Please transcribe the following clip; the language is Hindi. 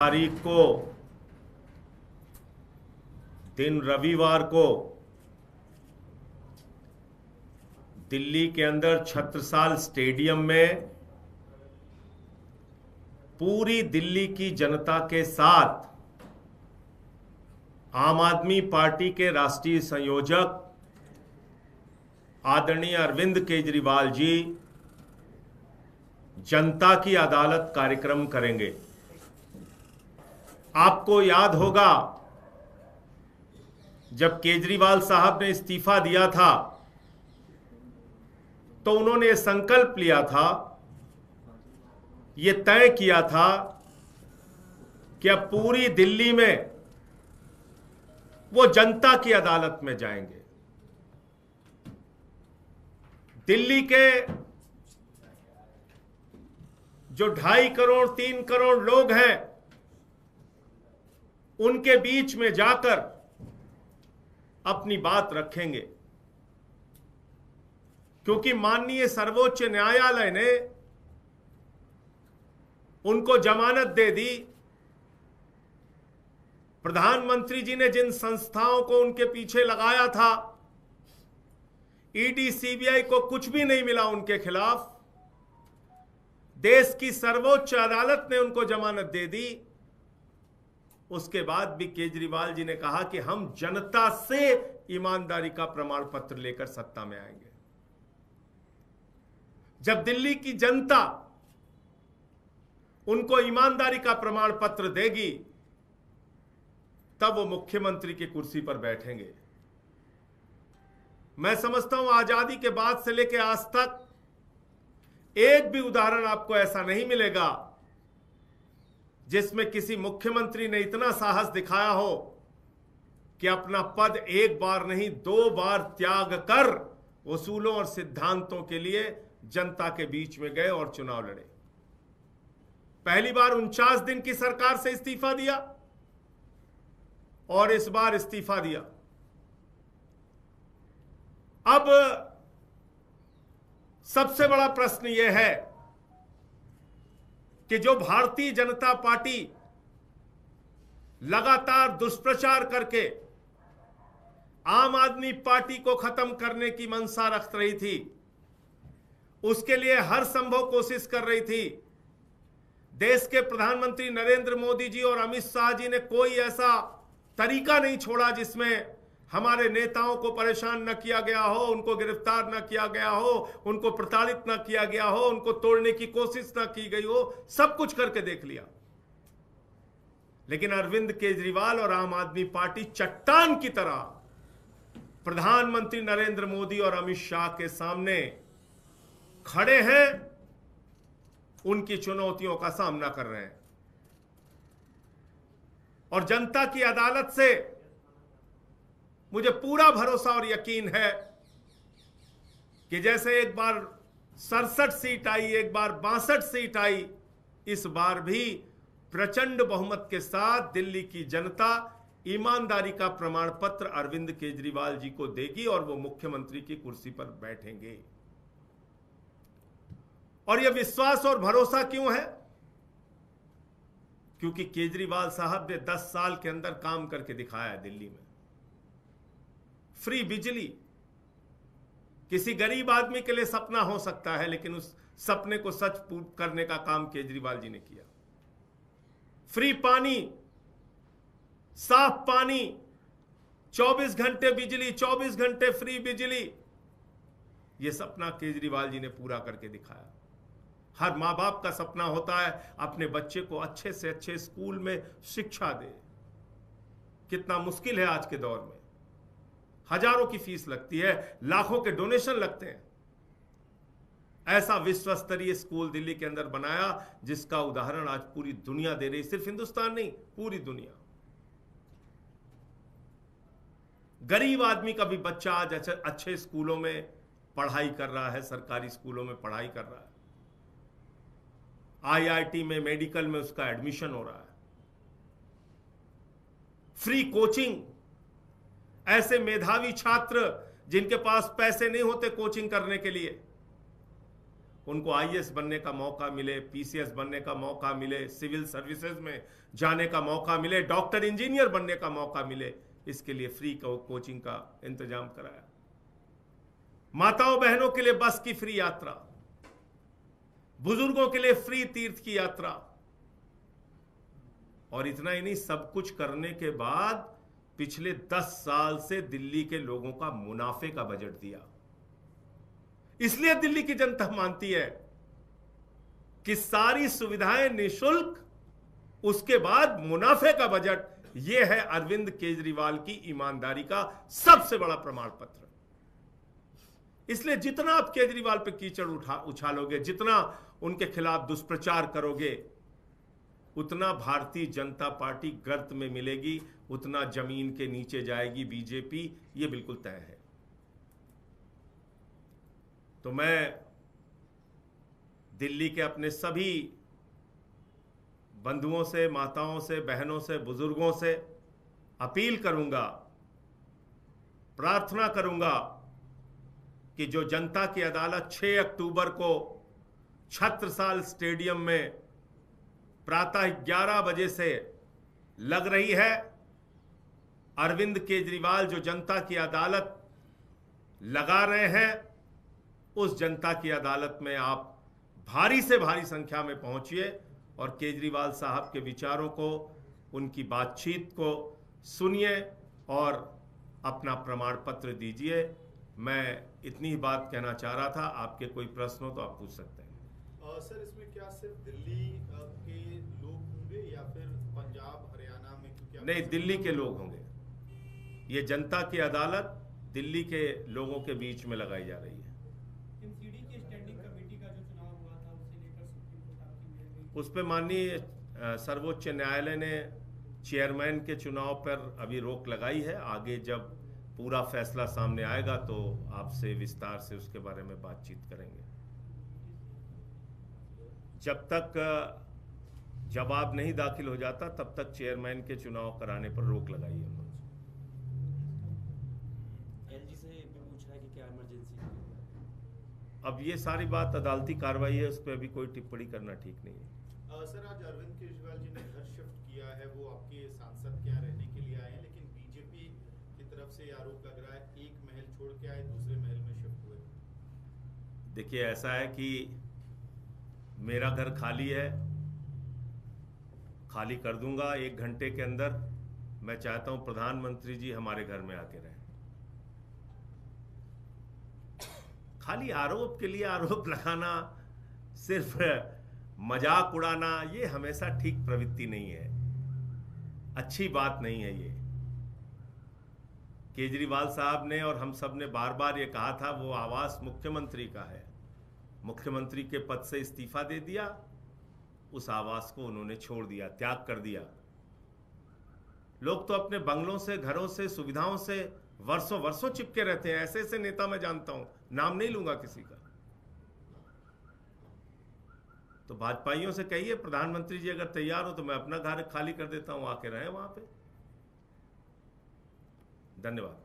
तारीख को दिन रविवार को दिल्ली के अंदर छत्रसाल स्टेडियम में पूरी दिल्ली की जनता के साथ आम आदमी पार्टी के राष्ट्रीय संयोजक आदरणीय अरविंद केजरीवाल जी जनता की अदालत कार्यक्रम करेंगे। आपको याद होगा जब केजरीवाल साहब ने इस्तीफा दिया था तो उन्होंने संकल्प लिया था, यह तय किया था कि अब पूरी दिल्ली में वो जनता की अदालत में जाएंगे। दिल्ली के जो 2.5 करोड़ 3 करोड़ लोग हैं उनके बीच में जाकर अपनी बात रखेंगे, क्योंकि माननीय सर्वोच्च न्यायालय ने उनको जमानत दे दी। प्रधानमंत्री जी ने जिन संस्थाओं को उनके पीछे लगाया था, ईडी सीबीआई को कुछ भी नहीं मिला उनके खिलाफ। देश की सर्वोच्च अदालत ने उनको जमानत दे दी। उसके बाद भी केजरीवाल जी ने कहा कि हम जनता से ईमानदारी का प्रमाण पत्र लेकर सत्ता में आएंगे। जब दिल्ली की जनता उनको ईमानदारी का प्रमाण पत्र देगी तब वो मुख्यमंत्री की कुर्सी पर बैठेंगे। मैं समझता हूं आजादी के बाद से लेकर आज तक एक भी उदाहरण आपको ऐसा नहीं मिलेगा जिसमें किसी मुख्यमंत्री ने इतना साहस दिखाया हो कि अपना पद एक बार नहीं 2 बार त्याग कर उसूलों और सिद्धांतों के लिए जनता के बीच में गए और चुनाव लड़े। पहली बार 49 दिन की सरकार से इस्तीफा दिया और इस बार इस्तीफा दिया। अब सबसे बड़ा प्रश्न यह है कि जो भारतीय जनता पार्टी लगातार दुष्प्रचार करके आम आदमी पार्टी को खत्म करने की मंशा रख रही थी, उसके लिए हर संभव कोशिश कर रही थी। देश के प्रधानमंत्री नरेंद्र मोदी जी और अमित शाह जी ने कोई ऐसा तरीका नहीं छोड़ा जिसमें हमारे नेताओं को परेशान न किया गया हो, उनको गिरफ्तार न किया गया हो, उनको प्रताड़ित न किया गया हो, उनको तोड़ने की कोशिश न की गई हो। सब कुछ करके देख लिया, लेकिन अरविंद केजरीवाल और आम आदमी पार्टी चट्टान की तरह प्रधानमंत्री नरेंद्र मोदी और अमित शाह के सामने खड़े हैं, उनकी चुनौतियों का सामना कर रहे हैं। और जनता की अदालत से मुझे पूरा भरोसा और यकीन है कि जैसे एक बार 67 सीट आई, एक बार 62 सीट आई, इस बार भी प्रचंड बहुमत के साथ दिल्ली की जनता ईमानदारी का प्रमाण पत्र अरविंद केजरीवाल जी को देगी और वो मुख्यमंत्री की कुर्सी पर बैठेंगे। और यह विश्वास और भरोसा क्यों है? क्योंकि केजरीवाल साहब ने 10 साल के अंदर काम करके दिखाया है। दिल्ली में फ्री बिजली किसी गरीब आदमी के लिए सपना हो सकता है, लेकिन उस सपने को सच करने का काम केजरीवाल जी ने किया। फ्री पानी, साफ पानी, 24 घंटे बिजली, 24 घंटे फ्री बिजली, यह सपना केजरीवाल जी ने पूरा करके दिखाया। हर मां बाप का सपना होता है अपने बच्चे को अच्छे से अच्छे स्कूल में शिक्षा दे। कितना मुश्किल है आज के दौर में, हजारों की फीस लगती है, लाखों के डोनेशन लगते हैं। ऐसा विश्व स्तरीय स्कूल दिल्ली के अंदर बनाया जिसका उदाहरण आज पूरी दुनिया दे रही, सिर्फ हिंदुस्तान नहीं, पूरी दुनिया। गरीब आदमी का भी बच्चा आज अच्छे स्कूलों में पढ़ाई कर रहा है, सरकारी स्कूलों में पढ़ाई कर रहा है। आईआईटी में, मेडिकल में उसका एडमिशन हो रहा है। फ्री कोचिंग, ऐसे मेधावी छात्र जिनके पास पैसे नहीं होते कोचिंग करने के लिए, उनको आईएएस बनने का मौका मिले, पीसीएस बनने का मौका मिले, सिविल सर्विसेज में जाने का मौका मिले, डॉक्टर इंजीनियर बनने का मौका मिले, इसके लिए फ्री कोचिंग का इंतजाम कराया। माताओं बहनों के लिए बस की फ्री यात्रा, बुजुर्गों के लिए फ्री तीर्थ की यात्रा। और इतना ही नहीं, सब कुछ करने के बाद पिछले 10 साल से दिल्ली के लोगों का मुनाफे का बजट दिया। इसलिए दिल्ली की जनता मानती है कि सारी सुविधाएं निशुल्क, उसके बाद मुनाफे का बजट, यह है अरविंद केजरीवाल की ईमानदारी का सबसे बड़ा प्रमाण पत्र। इसलिए जितना आप केजरीवाल पे कीचड़ उछालोगे, जितना उनके खिलाफ दुष्प्रचार करोगे, उतना भारतीय जनता पार्टी गर्त में मिलेगी, उतना जमीन के नीचे जाएगी बीजेपी, यह बिल्कुल तय है। तो मैं दिल्ली के अपने सभी बंधुओं से, माताओं से, बहनों से, बुजुर्गों से अपील करूंगा, प्रार्थना करूंगा कि जो जनता की अदालत 6 अक्टूबर को छत्रसाल स्टेडियम में प्रातः 11 बजे से लग रही है, अरविंद केजरीवाल जो जनता की अदालत लगा रहे हैं, उस जनता की अदालत में आप भारी से भारी संख्या में पहुंचिए और केजरीवाल साहब के विचारों को, उनकी बातचीत को सुनिए और अपना प्रमाण पत्र दीजिए। मैं इतनी ही बात कहना चाह रहा था। आपके कोई प्रश्न हो तो आप पूछ सकते हैं। सर, इसमें क्या सिर्फ दिल्ली के लोग होंगे या फिर पंजाब, हरियाणा में? नहीं, दिल्ली के लोग होंगे। ये जनता की अदालत दिल्ली के लोगों के बीच में लगाई जा रही है। एमसीडी की स्टैंडिंग कमेटी का जो चुनाव हुआ था, उसे लेकर सुप्रीम कोर्ट आपकी मेल गई, उस पर माननीय सर्वोच्च न्यायालय ने चेयरमैन के चुनाव पर अभी रोक लगाई है। आगे जब पूरा फैसला सामने आएगा तो आपसे विस्तार से उसके बारे में बातचीत करेंगे। जब तक जवाब नहीं दाखिल हो जाता तब तक चेयरमैन के चुनाव कराने पर रोक लगाई है उन्होंने। एलजी से भी पूछ रहा है कि क्या इमरजेंसी? अब ये सारी बात अदालती कार्रवाई है, उस पर अभी कोई टिप्पणी करना ठीक नहीं है। सर, आज अरविंद केजरीवाल जी ने घर शिफ्ट किया है, वो आपके सांसद के यहाँ रहने के लिए आए हैं, लेकिन बीजेपी की तरफ से आरोप लग रहा है एक महल छोड़ के आए, दूसरे महल में शिफ्ट हुए। देखिए, ऐसा है कि मेरा घर खाली है, खाली कर दूंगा 1 घंटे के अंदर। मैं चाहता हूं प्रधानमंत्री जी हमारे घर में आके रहें। खाली आरोप के लिए आरोप लगाना, सिर्फ मजाक उड़ाना, ये हमेशा ठीक प्रवृत्ति नहीं है, अच्छी बात नहीं है ये। केजरीवाल साहब ने और हम सब ने बार बार ये कहा था, वो आवास मुख्यमंत्री का है, मुख्यमंत्री के पद से इस्तीफा दे दिया, उस आवास को उन्होंने छोड़ दिया, त्याग कर दिया। लोग तो अपने बंगलों से, घरों से, सुविधाओं से वर्षों वर्षों चिपके रहते हैं। ऐसे ऐसे नेता मैं जानता हूं, नाम नहीं लूंगा किसी का। तो भाजपाइयों से कहिए, प्रधानमंत्री जी अगर तैयार हो तो मैं अपना घर खाली कर देता हूं, आके रहें वहां पे। धन्यवाद।